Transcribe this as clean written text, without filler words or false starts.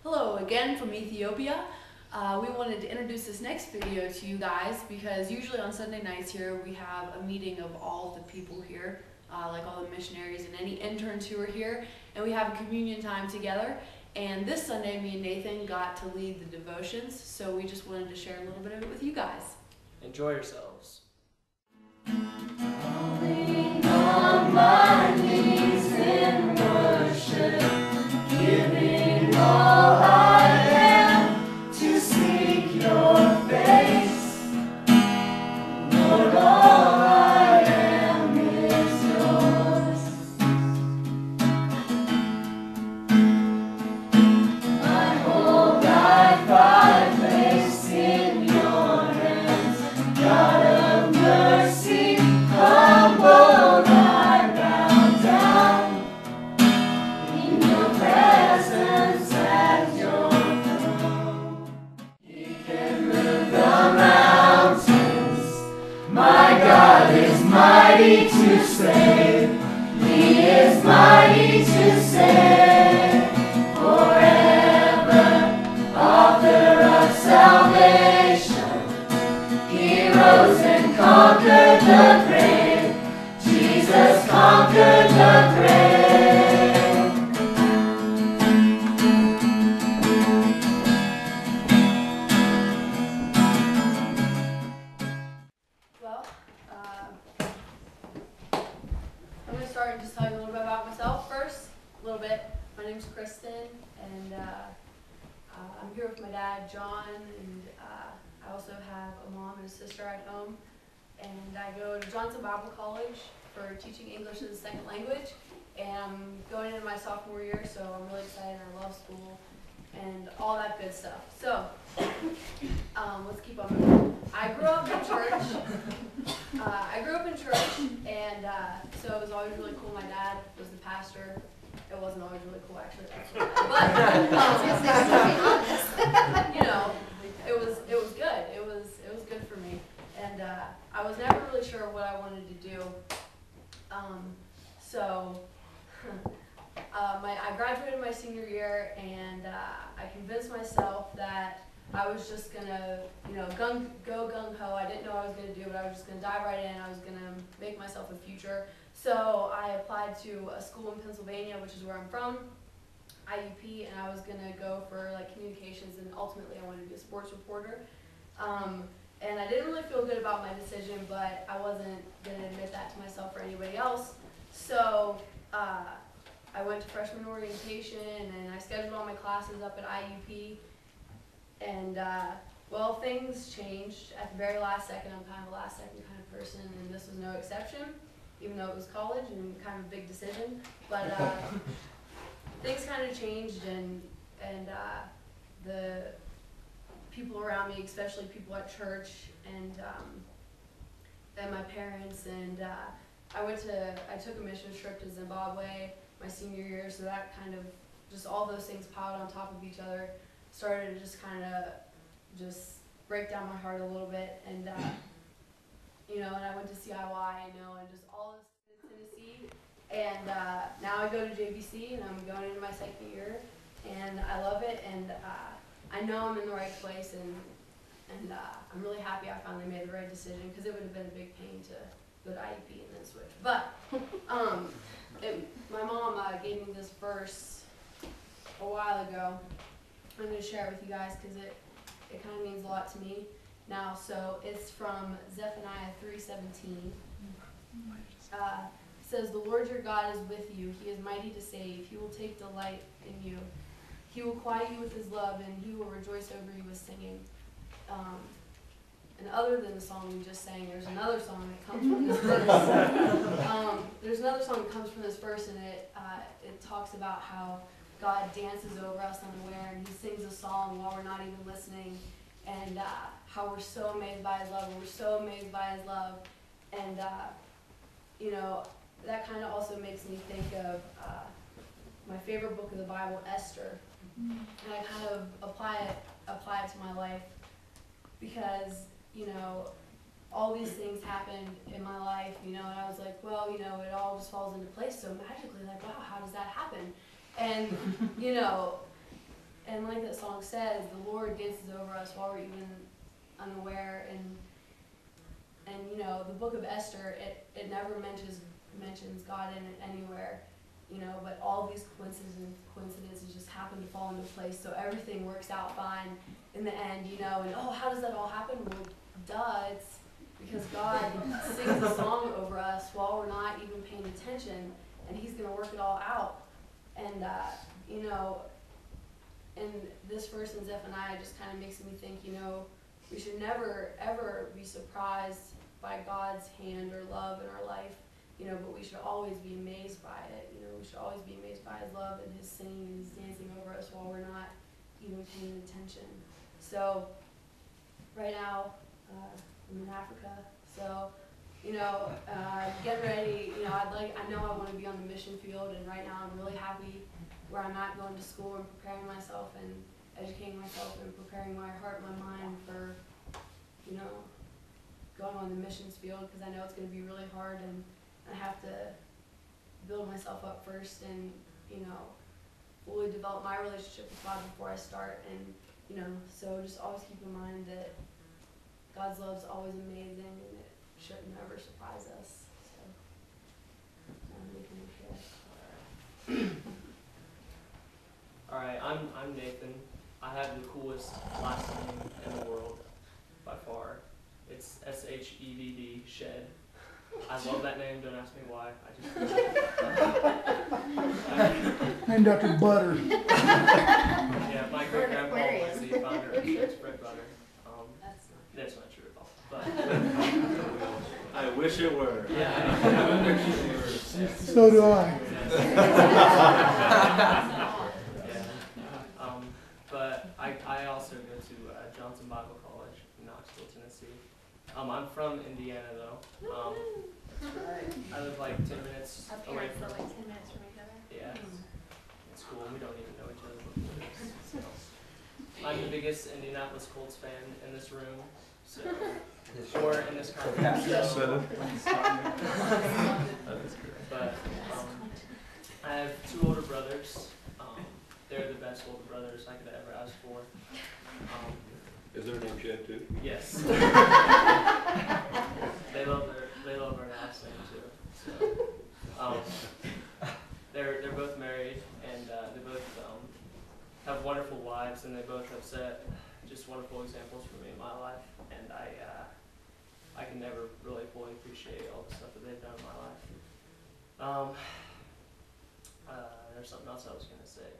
Hello again from Ethiopia. We wanted to introduce this next video to you guys because usually on Sunday nights here we have a meeting of all the people here, like all the missionaries and any interns who are here, and we have a communion time together. And this Sunday me and Nathan got to lead the devotions, so we just wanted to share a little bit of it with you guys. Enjoy yourselves. Falling on my knees in worship, giving all I am to seek your face. Lord, all I am is yours. I hold thy five place in your hands, God of mercy, humble I bow down in your presence as your throne. He can move the mountains. My God is mighty to save. He is mighty to save. Forever, author of salvation. He rose and conquered the grave. Jesus conquered the grave. Well, I'm going to start and just tell you a little bit about myself first. A little bit. My name's Kristen, and I'm here with my dad, John, and I also have a mom and a sister at home. And I go to Johnson Bible College for teaching English as a second language, and I'm going into my sophomore year, so I'm really excited. I love school and all that good stuff. So, let's keep on moving. I grew up in church. And so it was always really cool. My dad was the pastor. It wasn't always really cool, actually. But you know, it was good. It was good for me. And I was never really sure what I wanted to do. So I graduated my senior year, and I convinced myself that I was just gonna, go gung ho. I didn't know what I was gonna do, but I was just gonna dive right in. I was gonna make myself a future. So I applied to a school in Pennsylvania, which is where I'm from, IUP, and I was gonna go for like communications, and ultimately I wanted to be a sports reporter. And I didn't really feel good about my decision, but I wasn't gonna admit that to myself or anybody else. So I went to freshman orientation, and I scheduled all my classes up at IUP. And well, things changed at the very last second. I'm kind of a last second kind of person, and this was no exception, even though it was college and kind of a big decision. But things kind of changed, and the people around me, especially people at church, and my parents, and I took a mission trip to Zimbabwe my senior year, so that kind of just all those things piled on top of each other started to just kind of just break down my heart a little bit, and and I went to CIY, and just all this in Tennessee, and now I go to JBC, and I'm going into my second year, and I love it, and I know I'm in the right place, and I'm really happy I finally made the right decision, because it would have been a big pain to go to IUP and then switch. But my mom gave me this verse a while ago. I'm going to share it with you guys because it kind of means a lot to me now. So it's from Zephaniah 3:17. It says, "The Lord your God is with you. He is mighty to save. He will take delight in you. He will quiet you with his love, and he will rejoice over you with singing." And other than the song we just sang, there's another song that comes from this verse. There's another song that comes from this verse, and it talks about how God dances over us unaware, and he sings a song while we're not even listening, and how we're so amazed by his love, and we're so amazed by his love. And that kind of also makes me think of my favorite book of the Bible, Esther. And I kind of apply it to my life, because all these things happened in my life, and I was like, well, it all just falls into place so magically, like, wow, how does that happen? And and like that song says, the Lord dances over us while we're even unaware. And you know, the book of Esther, it never mentions God in it anywhere, you know, but all these coincidences just happen to fall into place, so everything works out fine in the end, you know. And oh, how does that all happen? Well, duh, it's because God sings a song over us while we're not even paying attention, and He's gonna work it all out. And you know, and this verse in Zephaniah just kind of makes me think, you know, we should never ever be surprised by God's hand or love in our life, you know, but we should always be amazed by it. You know, we should always be amazed by His love and His singing and His dancing over us while we're not even paying attention. So, right now, I'm in Africa, so, you know, getting ready, you know, I know I want to be on the mission field, and right now I'm really happy where I'm at, going to school and preparing myself and educating myself and preparing my heart and my mind for, you know, going on the missions field, because I know it's going to be really hard, and I have to build myself up first and, you know, fully develop my relationship with God before I start. And, you know, so just always keep in mind that God's love is always amazing, and it should never surprise us. So, All right, I'm Nathan. I have the coolest last name in the world by far. It's SHEVD, Shed. I love that name. Don't ask me why. Named after butter. Yeah, my great grandpa was the founder of Shed's Bread Butter. That's not true at all. But I wish it were. yeah, I wish it were. So do I. But I also go to Johnson Bible College in Knoxville, Tennessee. I'm from Indiana though. I live like 10 minutes Our away parents from. live like 10 minutes from each other. Yeah, it's cool. We don't even know each other before this. So. I'm the biggest Indianapolis Colts fan in this room, so or in this conference. So. But I have 2 older brothers. They're the best older brothers I could ever ask for. Is their name Shed too? Yes. They love our last name too. So, they're both married, and they both have wonderful wives, and they both have set just wonderful examples for me in my life. And I can never really fully appreciate all the stuff that they've done in my life. There's something else I was gonna say.